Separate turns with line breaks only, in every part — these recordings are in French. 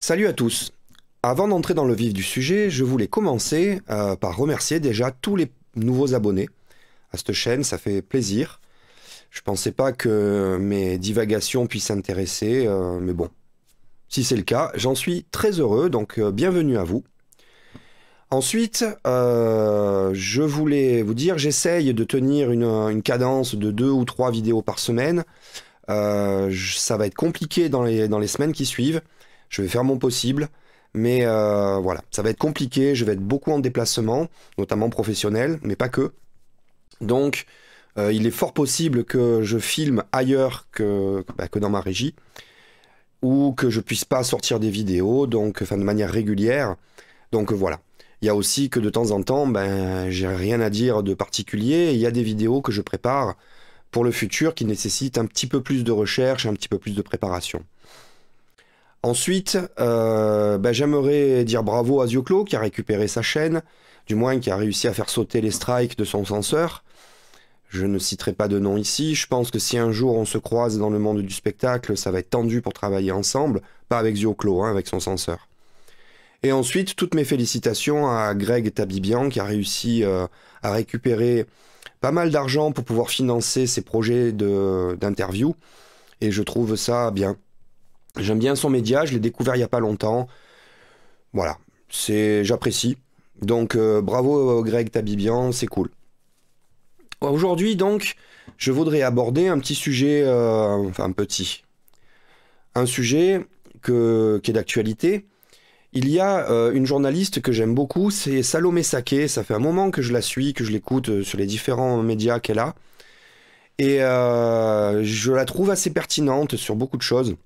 Salut à tous. Avant d'entrer dans le vif du sujet, je voulais commencer par remercier déjà tous les nouveaux abonnés à cette chaîne, ça fait plaisir. Je pensais pas que mes divagations puissent intéresser, mais bon, si c'est le cas, j'en suis très heureux, donc bienvenue à vous. Ensuite, je voulais vous dire, j'essaye de tenir une cadence de 2 ou 3 vidéos par semaine. Ça va être compliqué dans les semaines qui suivent. Je vais faire mon possible, mais voilà, ça va être compliqué. Je vais être beaucoup en déplacement, notamment professionnel, mais pas que. Donc, il est fort possible que je filme ailleurs que dans ma régie, ou que je puisse pas sortir des vidéos, donc, enfin, de manière régulière. Donc voilà. Il y a aussi que de temps en temps, j'ai rien à dire de particulier. Il y a des vidéos que je prépare pour le futur qui nécessitent un petit peu plus de recherche, un petit peu plus de préparation. Ensuite, j'aimerais dire bravo à Zioclo qui a récupéré sa chaîne, du moins qui a réussi à faire sauter les strikes de son censeur. Je ne citerai pas de nom ici. Je pense que si un jour on se croise dans le monde du spectacle, ça va être tendu pour travailler ensemble, pas avec Zioclo, hein, avec son censeur. Et ensuite, toutes mes félicitations à Greg Tabibian qui a réussi à récupérer pas mal d'argent pour pouvoir financer ses projets d'interview. Et je trouve ça bien. J'aime bien son média, je l'ai découvert il n'y a pas longtemps. Voilà, j'apprécie. Donc bravo Greg Tabibian, c'est cool. Aujourd'hui donc, je voudrais aborder un petit sujet, un sujet qui est d'actualité. Il y a une journaliste que j'aime beaucoup, c'est Salomé Saké. Ça fait un moment que je la suis, que je l'écoute sur les différents médias qu'elle a. Et je la trouve assez pertinente sur beaucoup de choses.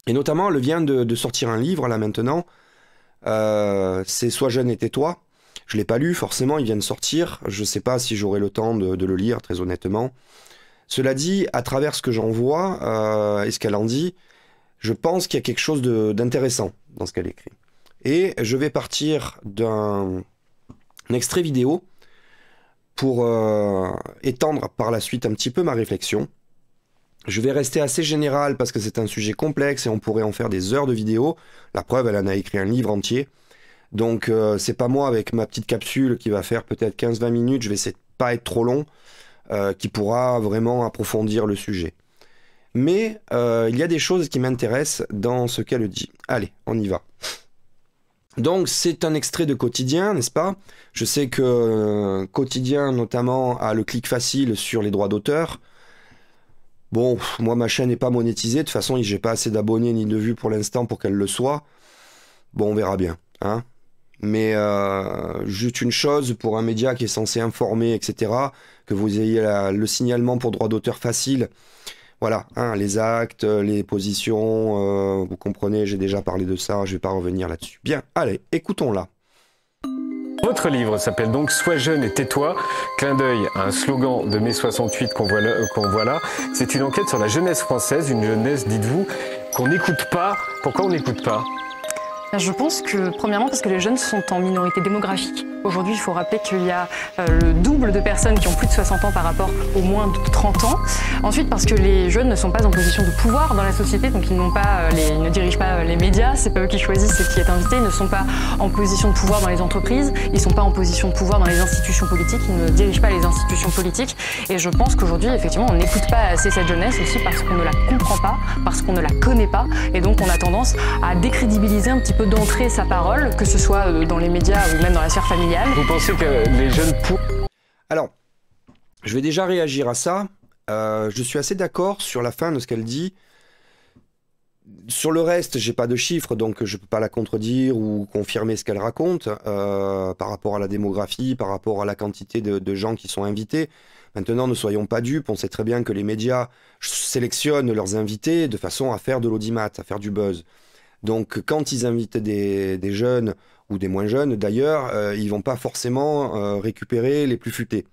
Et notamment, elle vient de sortir un livre, là, maintenant. C'est Sois jeune et tais-toi. Je ne l'ai pas lu, forcément, il vient de sortir. Je ne sais pas si j'aurai le temps de le lire, très honnêtement. Cela dit, à travers ce que j'en vois et ce qu'elle en dit, je pense qu'il y a quelque chose d'intéressant dans ce qu'elle écrit. Et je vais partir d'un extrait vidéo pour étendre par la suite un petit peu ma réflexion. Je vais rester assez général parce que c'est un sujet complexe et on pourrait en faire des heures de vidéo. La preuve, elle en a écrit un livre entier. Donc c'est pas moi avec ma petite capsule qui va faire peut-être 15-20 minutes, je vais essayer de pas être trop long, qui pourra vraiment approfondir le sujet. Mais il y a des choses qui m'intéressent dans ce qu'elle dit. Allez, on y va. Donc c'est un extrait de Quotidien, n'est-ce pas? Je sais que Quotidien notamment a le clic facile sur les droits d'auteur. Bon, moi ma chaîne n'est pas monétisée, de toute façon j'ai pas assez d'abonnés ni de vues pour l'instant pour qu'elle le soit. Bon, on verra bien, hein. Mais juste une chose, pour un média qui est censé informer, etc., que vous ayez le signalement pour droit d'auteur facile, voilà, hein, les actes, les positions, vous comprenez, j'ai déjà parlé de ça, je vais pas revenir là-dessus. Bien, allez, écoutons-la.
Votre livre s'appelle donc Sois jeune et tais-toi, clin d'œil à un slogan de mai 68 qu'on voit là. C'est une enquête sur la jeunesse française, une jeunesse, dites-vous, qu'on n'écoute pas. Pourquoi on n'écoute pas ?
Je pense que, premièrement, parce que les jeunes sont en minorité démographique. Aujourd'hui, il faut rappeler qu'il y a le double de personnes qui ont plus de 60 ans par rapport aux moins de 30 ans. Ensuite, parce que les jeunes ne sont pas en position de pouvoir dans la société, donc ils ne dirigent pas les médias, c'est pas eux qui choisissent qui est invité, ils ne sont pas en position de pouvoir dans les entreprises, ils ne sont pas en position de pouvoir dans les institutions politiques, ils ne dirigent pas les institutions politiques. Et je pense qu'aujourd'hui, effectivement, on n'écoute pas assez cette jeunesse aussi parce qu'on ne la comprend pas, parce qu'on ne la connaît pas, et donc on a tendance à décrédibiliser un petit peu d'entrer sa parole, que ce soit dans les médias ou même dans la sphère familiale.
Vous pensez que les jeunes...
Alors, je vais déjà réagir à ça. Je suis assez d'accord sur la fin de ce qu'elle dit. Sur le reste, j'ai pas de chiffres, donc je peux pas la contredire ou confirmer ce qu'elle raconte par rapport à la démographie, par rapport à la quantité de gens qui sont invités. Maintenant, ne soyons pas dupes, on sait très bien que les médias sélectionnent leurs invités de façon à faire de l'audimat, à faire du buzz. Donc quand ils invitent des jeunes ou des moins jeunes d'ailleurs, ils vont pas forcément récupérer les plus futés.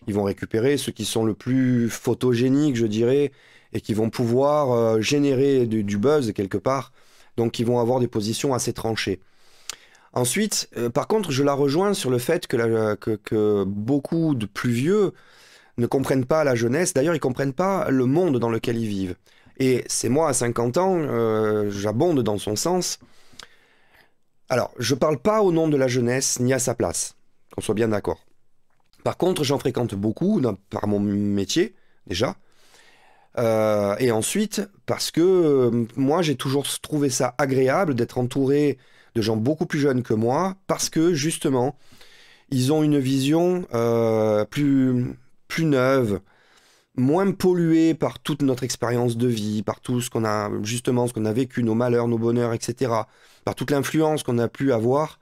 Ils vont récupérer ceux qui sont le plus photogéniques, je dirais, et qui vont pouvoir générer du buzz quelque part. Donc ils vont avoir des positions assez tranchées. Ensuite, par contre, je la rejoins sur le fait que beaucoup de plus vieux ne comprennent pas la jeunesse. D'ailleurs, ils comprennent pas le monde dans lequel ils vivent. Et c'est moi, à 50 ans, j'abonde dans son sens. Alors, je parle pas au nom de la jeunesse, ni à sa place, qu'on soit bien d'accord. Par contre, j'en fréquente beaucoup, par mon métier, déjà. Et ensuite, parce que moi, j'ai toujours trouvé ça agréable d'être entouré de gens beaucoup plus jeunes que moi, parce que, justement, ils ont une vision plus neuve, moins polluée par toute notre expérience de vie, par tout ce qu'on a, justement, ce qu'on a vécu, nos malheurs, nos bonheurs, etc., par toute l'influence qu'on a pu avoir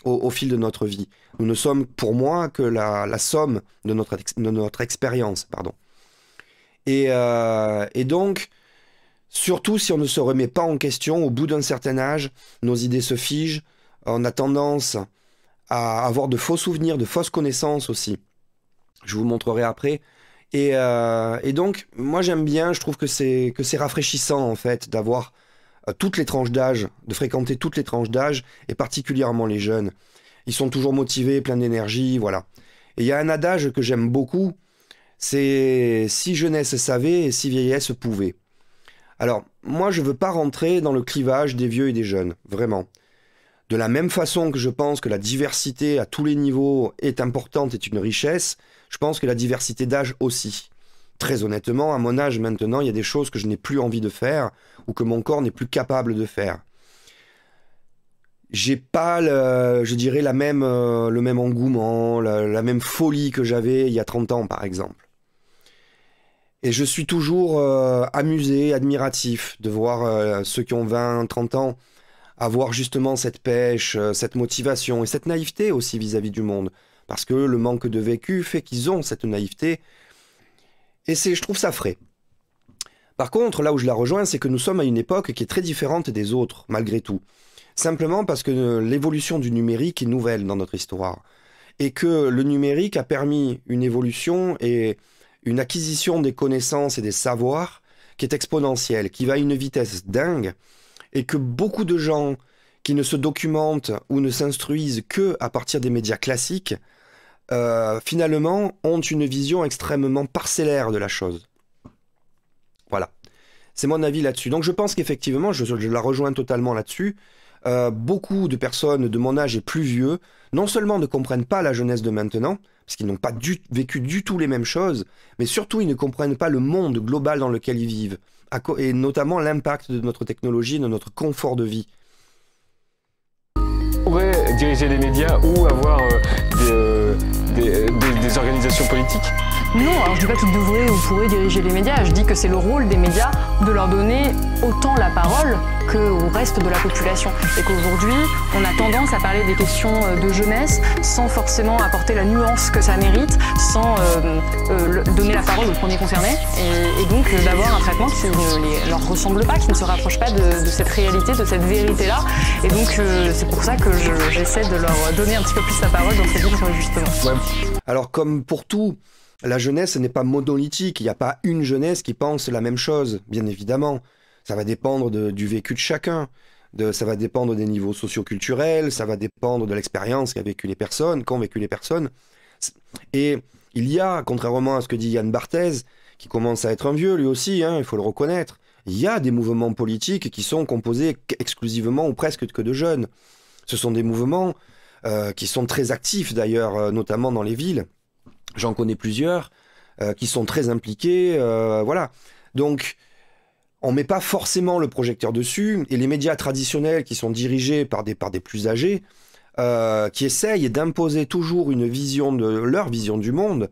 au fil de notre vie. Nous ne sommes, pour moi, que la somme de notre expérience, pardon. Et donc, surtout si on ne se remet pas en question, au bout d'un certain âge, nos idées se figent, on a tendance à avoir de faux souvenirs, de fausses connaissances aussi. Je vous montrerai après. Et donc, moi j'aime bien, je trouve que c'est rafraîchissant en fait, d'avoir toutes les tranches d'âge, de fréquenter toutes les tranches d'âge, et particulièrement les jeunes. Ils sont toujours motivés, pleins d'énergie, voilà. Et il y a un adage que j'aime beaucoup, c'est « si jeunesse savait et si vieillesse pouvait ». Alors, moi je veux pas rentrer dans le clivage des vieux et des jeunes, vraiment. De la même façon que je pense que la diversité à tous les niveaux est importante, est une richesse, je pense que la diversité d'âge aussi. Très honnêtement, à mon âge maintenant, il y a des choses que je n'ai plus envie de faire ou que mon corps n'est plus capable de faire. J'ai pas, je dirais, le même engouement, la même folie que j'avais il y a 30 ans, par exemple. Et je suis toujours amusé, admiratif de voir ceux qui ont 20, 30 ans avoir justement cette pêche, cette motivation et cette naïveté aussi vis-à-vis du monde. Parce que le manque de vécu fait qu'ils ont cette naïveté. Et je trouve ça frais. Par contre, là où je la rejoins, c'est que nous sommes à une époque qui est très différente des autres, malgré tout. Simplement parce que l'évolution du numérique est nouvelle dans notre histoire. Et que le numérique a permis une évolution et une acquisition des connaissances et des savoirs qui est exponentielle, qui va à une vitesse dingue, et que beaucoup de gens qui ne se documentent ou ne s'instruisent que à partir des médias classiques, finalement, ont une vision extrêmement parcellaire de la chose. Voilà. C'est mon avis là-dessus. Donc je pense qu'effectivement, je la rejoins totalement là-dessus. Beaucoup de personnes de mon âge et plus vieux, non seulement ne comprennent pas la jeunesse de maintenant, parce qu'ils n'ont pas vécu du tout les mêmes choses, mais surtout ils ne comprennent pas le monde global dans lequel ils vivent, et notamment l'impact de notre technologie, de notre confort de vie.
On pourrait diriger les médias ou avoir des organisations politiques?
Non, alors je dis pas qu'ils devraient ou pourraient diriger les médias, je dis que c'est le rôle des médias de leur donner autant la parole qu'au reste de la population. Et qu'aujourd'hui, on a tendance à parler des questions de jeunesse sans forcément apporter la nuance que ça mérite, sans donner la parole aux premiers concernés, et donc d'avoir un traitement qui ne leur ressemble pas, qui ne se rapproche pas de cette réalité, de cette vérité-là. Et donc c'est pour ça que j'essaie de leur donner un petit peu plus la parole dans ces livres, justement.
Ouais. Alors comme pour tout, la jeunesse n'est pas monolithique, il n'y a pas une jeunesse qui pense la même chose, bien évidemment. Ça va dépendre du vécu de chacun, ça va dépendre des niveaux socio-culturels, ça va dépendre de l'expérience qu'ont vécu les personnes. Et il y a, contrairement à ce que dit Yann Barthès, qui commence à être un vieux lui aussi, hein, il faut le reconnaître, il y a des mouvements politiques qui sont composés exclusivement ou presque que de jeunes. Ce sont des mouvements qui sont très actifs d'ailleurs, notamment dans les villes. J'en connais plusieurs qui sont très impliqués, voilà. Donc, on ne met pas forcément le projecteur dessus, et les médias traditionnels qui sont dirigés par des plus âgés, qui essayent d'imposer toujours leur vision du monde,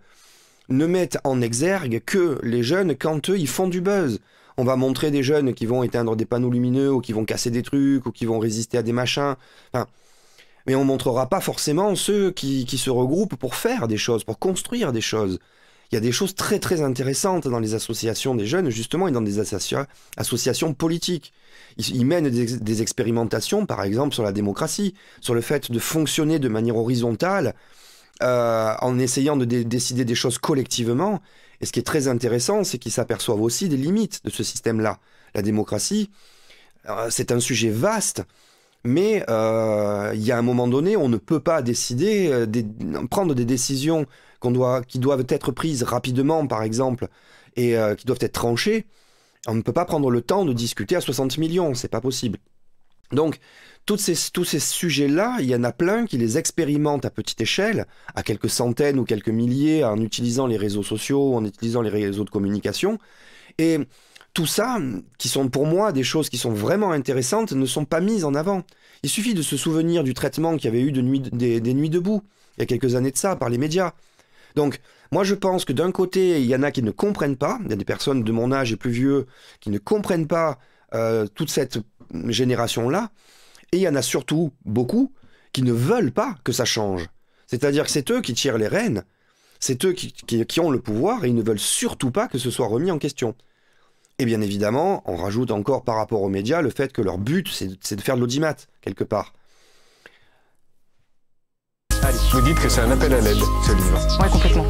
ne mettent en exergue que les jeunes quand eux, ils font du buzz. On va montrer des jeunes qui vont éteindre des panneaux lumineux, ou qui vont casser des trucs, ou qui vont résister à des machins. Enfin, mais on ne montrera pas forcément ceux qui se regroupent pour faire des choses, pour construire des choses. Il y a des choses très très intéressantes dans les associations des jeunes, justement, et dans des associations politiques. Ils mènent des expérimentations, par exemple, sur la démocratie, sur le fait de fonctionner de manière horizontale, en essayant de décider des choses collectivement. Et ce qui est très intéressant, c'est qu'ils s'aperçoivent aussi des limites de ce système-là. La démocratie, c'est un sujet vaste, mais il y a un moment donné, on ne peut pas décider, prendre des décisions qui doivent être prises rapidement, par exemple, et qui doivent être tranchées, On ne peut pas prendre le temps de discuter à 60 millions, c'est pas possible. Donc, tous ces sujets-là, il y en a plein qui les expérimentent à petite échelle, à quelques centaines ou quelques milliers, en utilisant les réseaux sociaux, en utilisant les réseaux de communication. Et tout ça, qui sont pour moi des choses qui sont vraiment intéressantes, ne sont pas mises en avant. Il suffit de se souvenir du traitement qu'il y avait eu des Nuits debout, il y a quelques années de ça, par les médias. Donc, moi je pense que d'un côté, il y en a qui ne comprennent pas, il y a des personnes de mon âge et plus vieux qui ne comprennent pas toute cette génération-là, et il y en a surtout beaucoup qui ne veulent pas que ça change. C'est-à-dire que c'est eux qui tirent les rênes, c'est eux qui ont le pouvoir, et ils ne veulent surtout pas que ce soit remis en question. Et bien évidemment, on rajoute encore par rapport aux médias le fait que leur but, c'est de faire de l'audimat, quelque part.
Vous dites que c'est un appel à l'aide, ce livre.
Oui, complètement.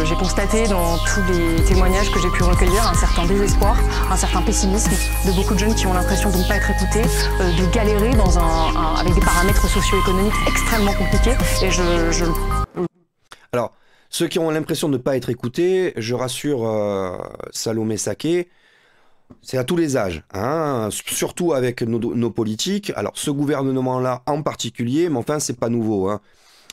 J'ai constaté dans tous les témoignages que j'ai pu recueillir un certain désespoir, un certain pessimisme de beaucoup de jeunes qui ont l'impression de ne pas être écoutés, de galérer avec des paramètres socio-économiques extrêmement compliqués. Et
Alors, ceux qui ont l'impression de ne pas être écoutés, je rassure Salomé Saké, c'est à tous les âges, hein, surtout avec nos politiques. Alors, ce gouvernement-là en particulier, mais enfin, c'est pas nouveau, hein.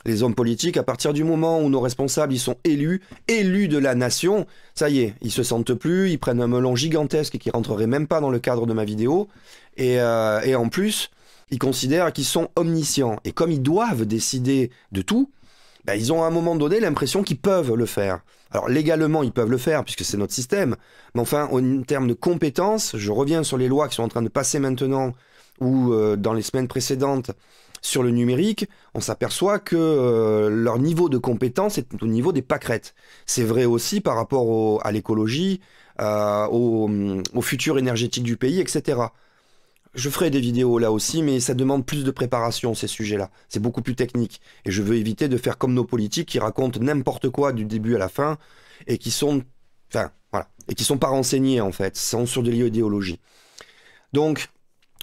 Les hommes politiques, à partir du moment où nos responsables, ils sont élus de la nation, ça y est, ils se sentent plus, ils prennent un melon gigantesque qui rentrerait même pas dans le cadre de ma vidéo, et en plus, ils considèrent qu'ils sont omniscients. Et comme ils doivent décider de tout, ben, ils ont à un moment donné l'impression qu'ils peuvent le faire. Alors légalement, ils peuvent le faire puisque c'est notre système, mais enfin, en termes de compétences, je reviens sur les lois qui sont en train de passer maintenant ou dans les semaines précédentes sur le numérique, on s'aperçoit que leur niveau de compétence est au niveau des pâquerettes. C'est vrai aussi par rapport à l'écologie, au futur énergétique du pays, etc. Je ferai des vidéos là aussi, mais ça demande plus de préparation, ces sujets-là. C'est beaucoup plus technique. Et je veux éviter de faire comme nos politiques qui racontent n'importe quoi du début à la fin et qui sont... Enfin, voilà. Et qui sont pas renseignés, en fait. Sont sur de l'idéologie. Donc,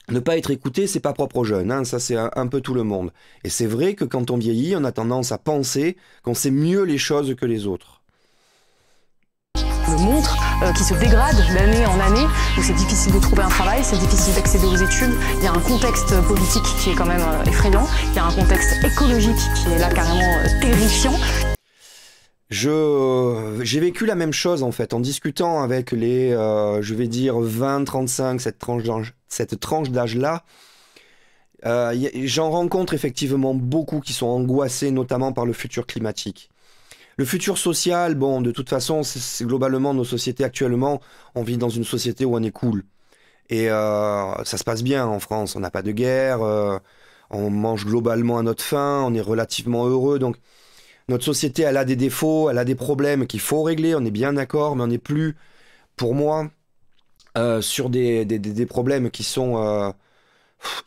ne pas être écouté, c'est pas propre aux jeunes. Hein. Ça, c'est un peu tout le monde. Et c'est vrai que quand on vieillit, on a tendance à penser qu'on sait mieux les choses que les autres.
Le montre, qui se dégrade d'année en année, où c'est difficile de trouver un travail, c'est difficile d'accéder aux études, il y a un contexte politique qui est quand même effrayant, il y a un contexte écologique qui est là carrément terrifiant.
J'ai vécu la même chose en fait, en discutant avec les, je vais dire 20-35, cette tranche d'âge-là, j'en rencontre effectivement beaucoup qui sont angoissés, notamment par le futur climatique. Le futur social, bon, de toute façon, c'est globalement nos sociétés actuellement, on vit dans une société où on est cool. Et ça se passe bien en France, on n'a pas de guerre, on mange globalement à notre faim, on est relativement heureux. Donc notre société, elle a des défauts, elle a des problèmes qu'il faut régler, on est bien d'accord, mais on n'est plus, pour moi, sur des problèmes qui sont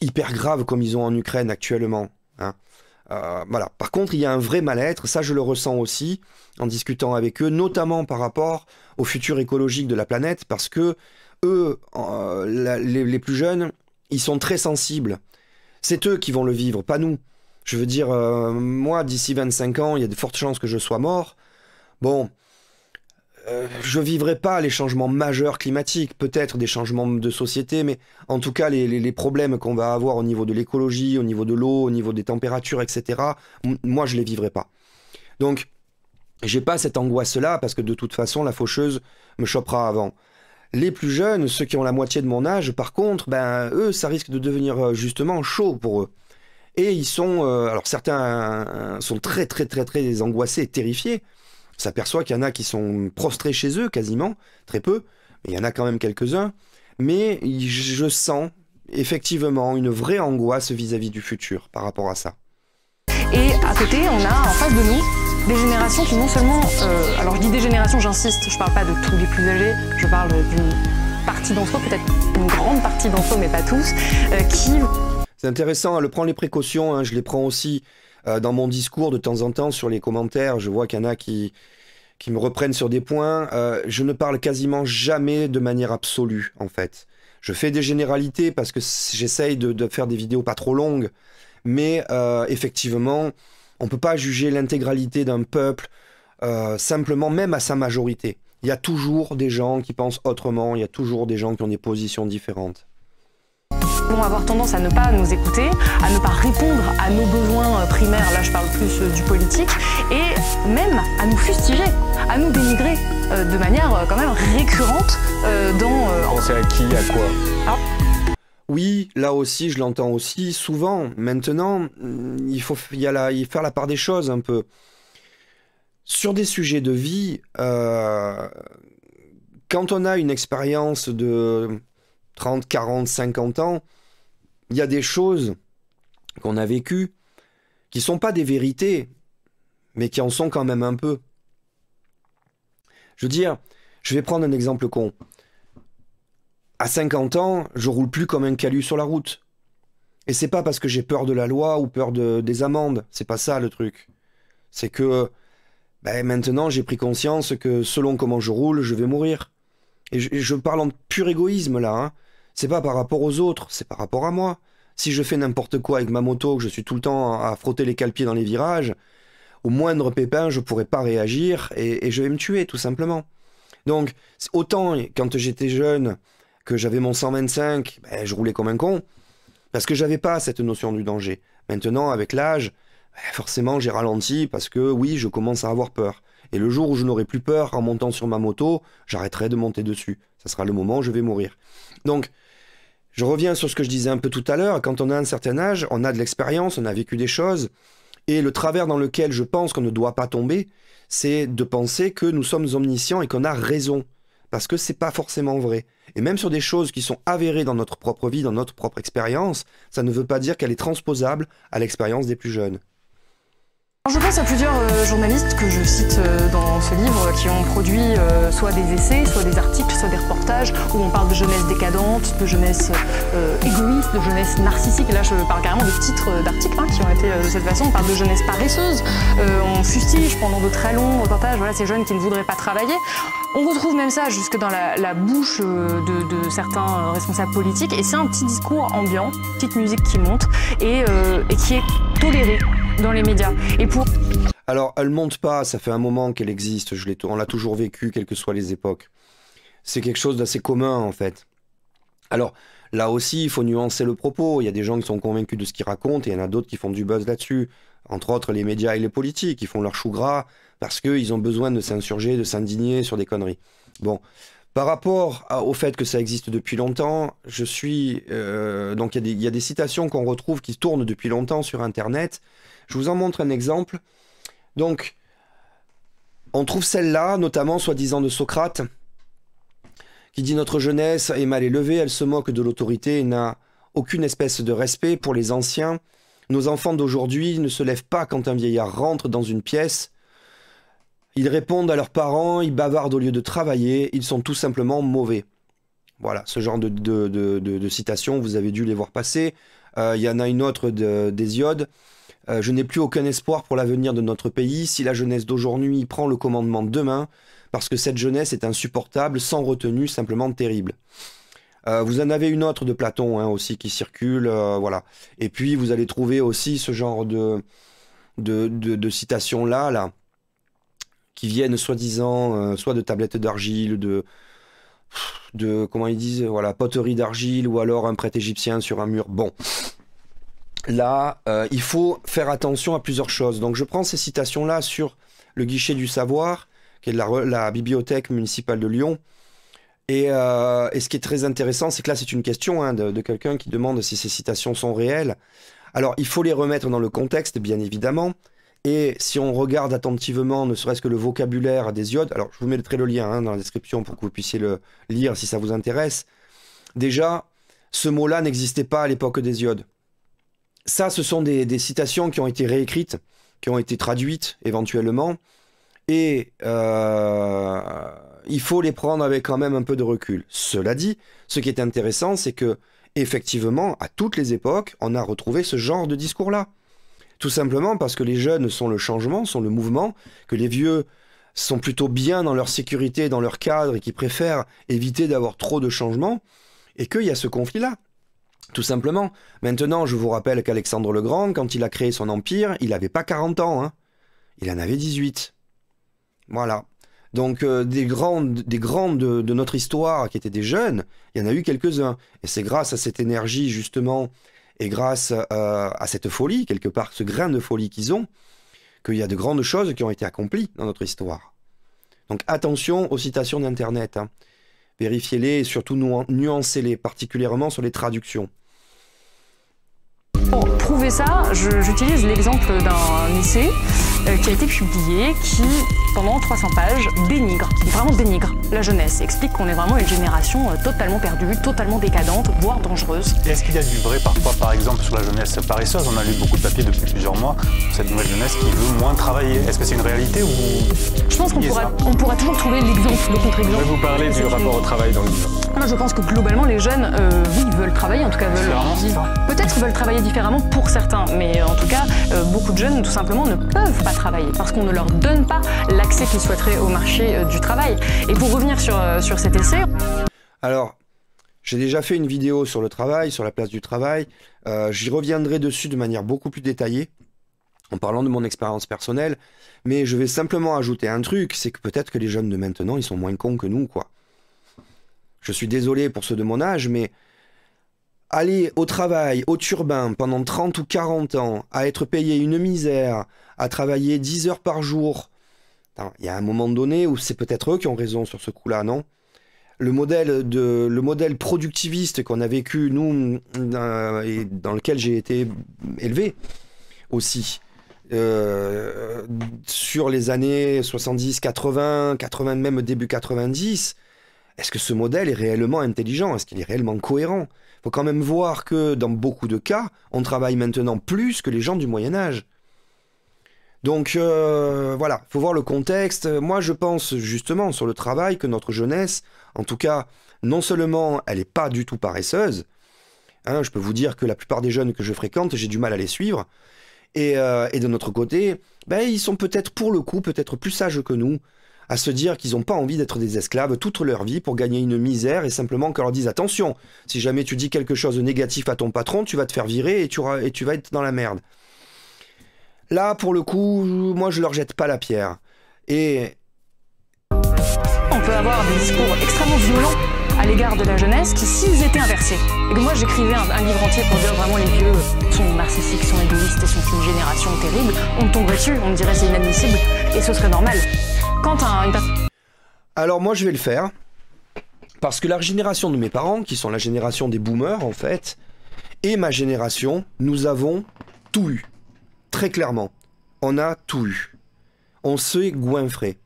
hyper graves comme ils ont en Ukraine actuellement, hein. Voilà. Par contre, il y a un vrai mal-être, ça je le ressens aussi en discutant avec eux, notamment par rapport au futur écologique de la planète, parce que eux, les plus jeunes, ils sont très sensibles. C'est eux qui vont le vivre, pas nous. Je veux dire, moi, d'ici 25 ans, il y a de fortes chances que je sois mort. Bon, je vivrai pas les changements majeurs climatiques, peut-être des changements de société, mais en tout cas, les problèmes qu'on va avoir au niveau de l'écologie, au niveau de l'eau, au niveau des températures, etc., moi, je les vivrai pas. Donc, j'ai pas cette angoisse-là, parce que de toute façon, la faucheuse me chopera avant. Les plus jeunes, ceux qui ont la moitié de mon âge, par contre, ben, eux, ça risque de devenir justement chaud pour eux. Et ils sont... alors, certains sont très, très, très, très angoissés et terrifiés. On s'aperçoit qu'il y en a qui sont prostrés chez eux, quasiment, très peu, mais il y en a quand même quelques-uns. Mais je sens effectivement une vraie angoisse vis-à-vis du futur par rapport à ça.
Et à côté, on a en face de nous des générations qui non seulement... alors je dis des générations, j'insiste, je parle pas de tous les plus âgés, je parle d'une partie d'entre eux, peut-être une grande partie d'entre eux, mais pas tous, qui...
C'est intéressant, elle prend les précautions, hein, je les prends aussi dans mon discours de temps en temps sur les commentaires. Je vois qu'il y en a qui me reprennent sur des points. Je ne parle quasiment jamais de manière absolue, en fait. Je fais des généralités parce que j'essaye de faire des vidéos pas trop longues, mais effectivement, on ne peut pas juger l'intégralité d'un peuple simplement, même à sa majorité. Il y a toujours des gens qui pensent autrement, il y a toujours des gens qui ont des positions différentes.
Vont avoir tendance à ne pas nous écouter, à ne pas répondre à nos besoins primaires, là je parle plus du politique, et même à nous fustiger, à nous dénigrer de manière quand même récurrente dans...
Pensez à qui, à quoi?
Alors,
oui, là aussi, je l'entends aussi souvent. Maintenant, il faut faire la part des choses un peu. Sur des sujets de vie, quand on a une expérience de 30, 40, 50 ans, il y a des choses qu'on a vécues qui ne sont pas des vérités, mais qui en sont quand même un peu. Je veux dire, je vais prendre un exemple con. À 50 ans, je roule plus comme un calu sur la route. Et c'est pas parce que j'ai peur de la loi ou peur des amendes. C'est pas ça le truc. C'est que maintenant j'ai pris conscience que selon comment je roule, je vais mourir. Et je parle en pur égoïsme là. Hein. C'est pas par rapport aux autres, c'est par rapport à moi. Si je fais n'importe quoi avec ma moto, que je suis tout le temps à frotter les cale-pieds dans les virages, au moindre pépin, je pourrais pas réagir et je vais me tuer tout simplement. Donc autant quand j'étais jeune, que j'avais mon 125, je roulais comme un con, parce que j'avais pas cette notion du danger. Maintenant, avec l'âge, forcément, j'ai ralenti, parce que oui, je commence à avoir peur. Et le jour où je n'aurai plus peur, en montant sur ma moto, j'arrêterai de monter dessus. Ça sera le moment où je vais mourir. Donc, je reviens sur ce que je disais un peu tout à l'heure, quand on a un certain âge, on a de l'expérience, on a vécu des choses, et le travers dans lequel je pense qu'on ne doit pas tomber, c'est de penser que nous sommes omniscients et qu'on a raison. Parce que c'est pas forcément vrai. Et même sur des choses qui sont avérées dans notre propre vie, dans notre propre expérience, ça ne veut pas dire qu'elle est transposable à l'expérience des plus jeunes.
Je pense à plusieurs journalistes que je cite dans ce livre qui ont produit soit des essais, soit des articles, soit des reportages où on parle de jeunesse décadente, de jeunesse égoïste, de jeunesse narcissique. Et là, je parle carrément de titres d'articles qui ont été de cette façon. On parle de jeunesse paresseuse. On fustige pendant de très longs reportages ces jeunes qui ne voudraient pas travailler. On retrouve même ça jusque dans la bouche de certains responsables politiques. Et c'est un petit discours ambiant, petite musique qui monte et qui est toléré dans les médias.
Alors, elle monte pas, ça fait un moment qu'elle existe, on l'a toujours vécu, quelles que soient les époques. C'est quelque chose d'assez commun, en fait. Alors, là aussi, il faut nuancer le propos. Il y a des gens qui sont convaincus de ce qu'ils racontent, et il y en a d'autres qui font du buzz là-dessus. Entre autres, les médias et les politiques, qui font leur chou gras, parce qu'ils ont besoin de s'insurger, de s'indigner sur des conneries. Bon, par rapport au fait que ça existe depuis longtemps, donc il y a des citations qu'on retrouve qui tournent depuis longtemps sur Internet. Je vous en montre un exemple. Donc, on trouve celle-là, notamment soi-disant de Socrate, qui dit « Notre jeunesse est mal élevée, elle se moque de l'autorité et n'a aucune espèce de respect pour les anciens. Nos enfants d'aujourd'hui ne se lèvent pas quand un vieillard rentre dans une pièce. Ils répondent à leurs parents, ils bavardent au lieu de travailler, ils sont tout simplement mauvais. » Voilà, ce genre de citations, vous avez dû les voir passer. Il y en a une autre d'Hésiode. Je n'ai plus aucun espoir pour l'avenir de notre pays si la jeunesse d'aujourd'hui prend le commandement demain, parce que cette jeunesse est insupportable, sans retenue, simplement terrible. Vous en avez une autre de Platon aussi qui circule, voilà. Et puis vous allez trouver aussi ce genre de citations là, qui viennent soi-disant soit de tablettes d'argile, de comment ils disent, voilà, poterie d'argile, ou alors un prêtre égyptien sur un mur. Bon. Là, il faut faire attention à plusieurs choses. Donc je prends ces citations-là sur le guichet du savoir, qui est la bibliothèque municipale de Lyon. Et ce qui est très intéressant, c'est que là, c'est une question de quelqu'un qui demande si ces citations sont réelles. Alors, il faut les remettre dans le contexte, bien évidemment. Et si on regarde attentivement, ne serait-ce que le vocabulaire d'Hésiode, alors je vous mettrai le lien dans la description pour que vous puissiez le lire si ça vous intéresse. Déjà, ce mot-là n'existait pas à l'époque d'Hésiode. Ça, ce sont des citations qui ont été réécrites, qui ont été traduites éventuellement, et il faut les prendre avec quand même un peu de recul. Cela dit, ce qui est intéressant, c'est que effectivement, à toutes les époques, on a retrouvé ce genre de discours-là. Tout simplement parce que les jeunes sont le changement, sont le mouvement, que les vieux sont plutôt bien dans leur sécurité, dans leur cadre, et qui préfèrent éviter d'avoir trop de changements, et qu'il y a ce conflit-là. Tout simplement. Maintenant, je vous rappelle qu'Alexandre le Grand, quand il a créé son empire, il n'avait pas 40 ans. Il en avait 18. Voilà. Donc des grands de notre histoire qui étaient des jeunes, il y en a eu quelques-uns. Et c'est grâce à cette énergie justement, et grâce à cette folie, quelque part, ce grain de folie qu'ils ont, qu'il y a de grandes choses qui ont été accomplies dans notre histoire. Donc attention aux citations d'Internet, hein. Vérifiez-les et surtout nuancez-les, particulièrement sur les traductions.
Pour prouver ça, j'utilise l'exemple d'un essai qui a été publié qui, pendant 300 pages, vraiment dénigre la jeunesse, explique qu'on est vraiment une génération totalement perdue, totalement décadente, voire dangereuse.
Est-ce qu'il y a du vrai parfois, par exemple, sur la jeunesse paresseuse? On a lu beaucoup de papiers depuis plusieurs mois sur cette nouvelle jeunesse qui veut moins travailler. Est-ce que c'est une réalité ou...
Je pense qu'on pourra toujours trouver l'exemple, le contre-exemple.
Je vais vous parler du rapport au travail dans le livre.
Moi, je pense que globalement, les jeunes, oui, veulent travailler, en tout cas veulent vivre. Peut-être veulent travailler différemment pour certains, mais en tout cas, beaucoup de jeunes, tout simplement, ne peuvent pas travailler parce qu'on ne leur donne pas l'accès qu'ils souhaiteraient au marché du travail. Et pour revenir sur cet essai...
Alors, j'ai déjà fait une vidéo sur le travail, sur la place du travail. J'y reviendrai dessus de manière beaucoup plus détaillée, en parlant de mon expérience personnelle. Mais je vais simplement ajouter un truc, c'est que peut-être que les jeunes de maintenant, ils sont moins cons que nous, quoi. Je suis désolé pour ceux de mon âge, mais aller au travail, au turbin, pendant 30 ou 40 ans, à être payé une misère, à travailler 10 heures par jour, il y a un moment donné où c'est peut-être eux qui ont raison sur ce coup-là, non? Le modèle productiviste qu'on a vécu, nous, et dans lequel j'ai été élevé aussi, sur les années 70, 80, même début 90, est-ce que ce modèle est réellement intelligent? Est-ce qu'il est réellement cohérent? Il faut quand même voir que dans beaucoup de cas, on travaille maintenant plus que les gens du Moyen-Âge. Donc voilà, il faut voir le contexte. Moi, je pense justement sur le travail que notre jeunesse, en tout cas, non seulement elle n'est pas du tout paresseuse, hein, je peux vous dire que la plupart des jeunes que je fréquente, j'ai du mal à les suivre, et de notre côté, ben, ils sont peut-être pour le coup, peut-être plus sages que nous, à se dire qu'ils n'ont pas envie d'être des esclaves toute leur vie pour gagner une misère et simplement qu'on leur dise attention, si jamais tu dis quelque chose de négatif à ton patron, tu vas te faire virer et tu vas être dans la merde. Là, pour le coup, moi je leur jette pas la pierre. Et
on peut avoir des discours extrêmement violents à l'égard de la jeunesse qui, s'ils étaient inversés, et que moi j'écrivais un livre entier pour dire vraiment les vieux sont narcissiques, sont égoïstes et sont une génération terrible, on me tomberait dessus, on me dirait c'est inadmissible et ce serait normal.
Alors moi je vais le faire, parce que la génération de mes parents, qui sont la génération des boomers en fait, et ma génération, nous avons tout eu. Très clairement, on a tout eu. On s'est goinfré.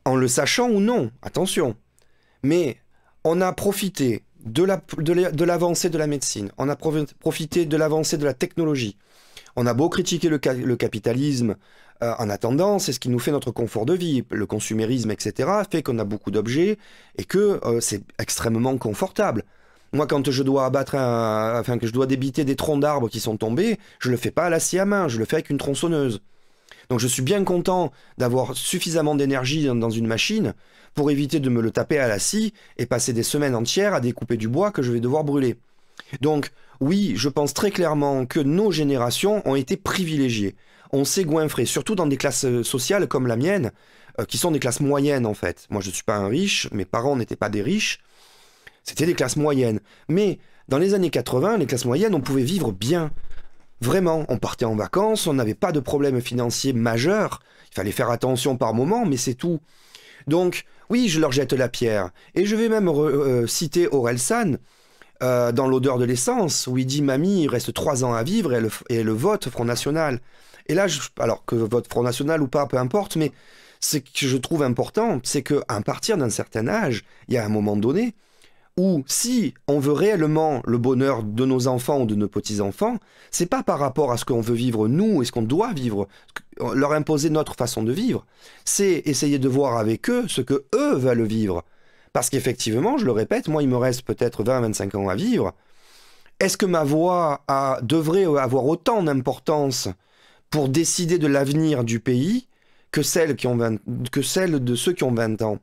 En le sachant ou non, attention. Mais on a profité de l'avancée de la médecine, on a profité de l'avancée de la technologie. On a beau critiquer le capitalisme, en attendant, c'est ce qui nous fait notre confort de vie. Le consumérisme, etc., fait qu'on a beaucoup d'objets et que c'est extrêmement confortable. Moi, quand je dois que je dois débiter des troncs d'arbres qui sont tombés, je le fais pas à la scie à main, je le fais avec une tronçonneuse. Donc je suis bien content d'avoir suffisamment d'énergie dans une machine pour éviter de me le taper à la scie et passer des semaines entières à découper du bois que je vais devoir brûler. Donc oui, je pense très clairement que nos générations ont été privilégiées. On s'est goinfré, surtout dans des classes sociales comme la mienne, qui sont des classes moyennes en fait. Moi je ne suis pas un riche, mes parents n'étaient pas des riches, c'était des classes moyennes. Mais dans les années 80, les classes moyennes, on pouvait vivre bien. Vraiment, on partait en vacances, on n'avait pas de problème financier majeur, il fallait faire attention par moment, mais c'est tout. Donc oui, je leur jette la pierre. Et je vais même citer Orelsan, dans L'odeur de l'essence, où il dit « Mamie, il reste 3 ans à vivre et elle vote Front National ». Et là, alors que vote Front National ou pas, peu importe, mais ce que je trouve important, c'est qu'à partir d'un certain âge, il y a un moment donné où si on veut réellement le bonheur de nos enfants ou de nos petits-enfants, c'est pas par rapport à ce qu'on veut vivre nous et ce qu'on doit vivre, leur imposer notre façon de vivre, c'est essayer de voir avec eux ce que eux veulent vivre. Parce qu'effectivement, je le répète, moi il me reste peut-être 20-25 ans à vivre. Est-ce que ma voix devrait avoir autant d'importance pour décider de l'avenir du pays que celle de ceux qui ont 20 ans?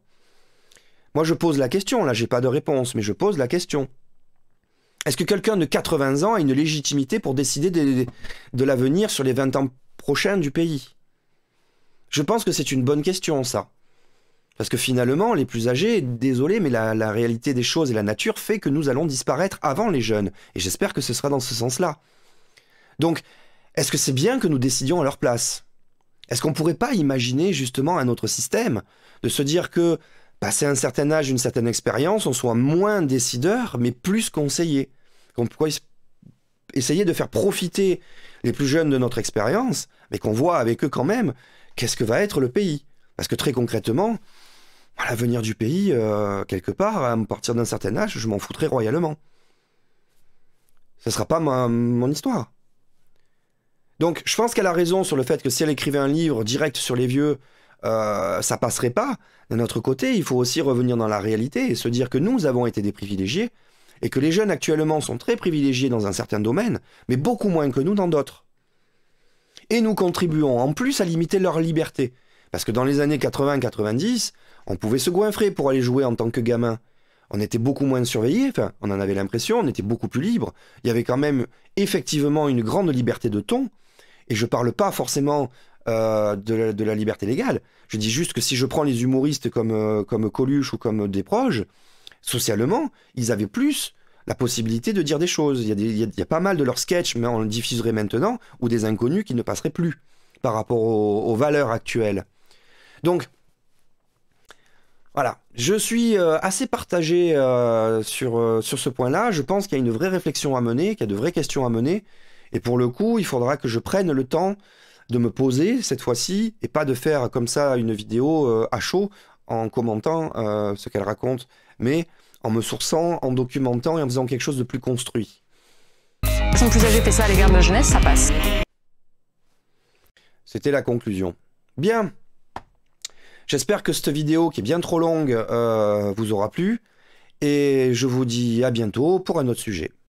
Moi, je pose la question, là, j'ai pas de réponse, mais je pose la question. Est-ce que quelqu'un de 80 ans a une légitimité pour décider de l'avenir sur les 20 ans prochains du pays? Je pense que c'est une bonne question, ça. Parce que finalement, les plus âgés, désolé, mais la réalité des choses et la nature fait que nous allons disparaître avant les jeunes. Et j'espère que ce sera dans ce sens-là. Donc, est-ce que c'est bien que nous décidions à leur place? Est-ce qu'on ne pourrait pas imaginer justement un autre système, de se dire que, passé un certain âge, une certaine expérience, on soit moins décideur, mais plus conseiller? Qu'on pourrait essayer de faire profiter les plus jeunes de notre expérience, mais qu'on voit avec eux quand même qu'est-ce que va être le pays. Parce que très concrètement, l'avenir du pays, quelque part, à partir d'un certain âge, je m'en foutrais royalement. Ce ne sera pas mon histoire. Donc, je pense qu'elle a raison sur le fait que si elle écrivait un livre direct sur les vieux, ça passerait pas. D'un autre côté, il faut aussi revenir dans la réalité et se dire que nous avons été des privilégiés et que les jeunes actuellement sont très privilégiés dans un certain domaine, mais beaucoup moins que nous dans d'autres. Et nous contribuons en plus à limiter leur liberté. Parce que dans les années 80-90, on pouvait se goinfrer pour aller jouer en tant que gamin. On était beaucoup moins surveillés, enfin, on en avait l'impression, on était beaucoup plus libre. Il y avait quand même effectivement une grande liberté de ton. Et je parle pas forcément de la liberté légale. Je dis juste que si je prends les humoristes comme Coluche ou comme Desproges, socialement, ils avaient plus la possibilité de dire des choses. Il y a pas mal de leurs sketchs, mais on le diffuserait maintenant, ou des inconnus qui ne passeraient plus par rapport aux valeurs actuelles. Donc, voilà, je suis assez partagé sur ce point-là. Je pense qu'il y a une vraie réflexion à mener, qu'il y a de vraies questions à mener. Et pour le coup, il faudra que je prenne le temps de me poser cette fois-ci et pas de faire comme ça une vidéo à chaud en commentant ce qu'elle raconte, mais en me sourçant, en documentant et en faisant quelque chose de plus construit.
Les personnes plus âgées fait ça à l'égard de la jeunesse, ça passe.
C'était la conclusion. Bien. J'espère que cette vidéo, qui est bien trop longue, vous aura plu. Et je vous dis à bientôt pour un autre sujet.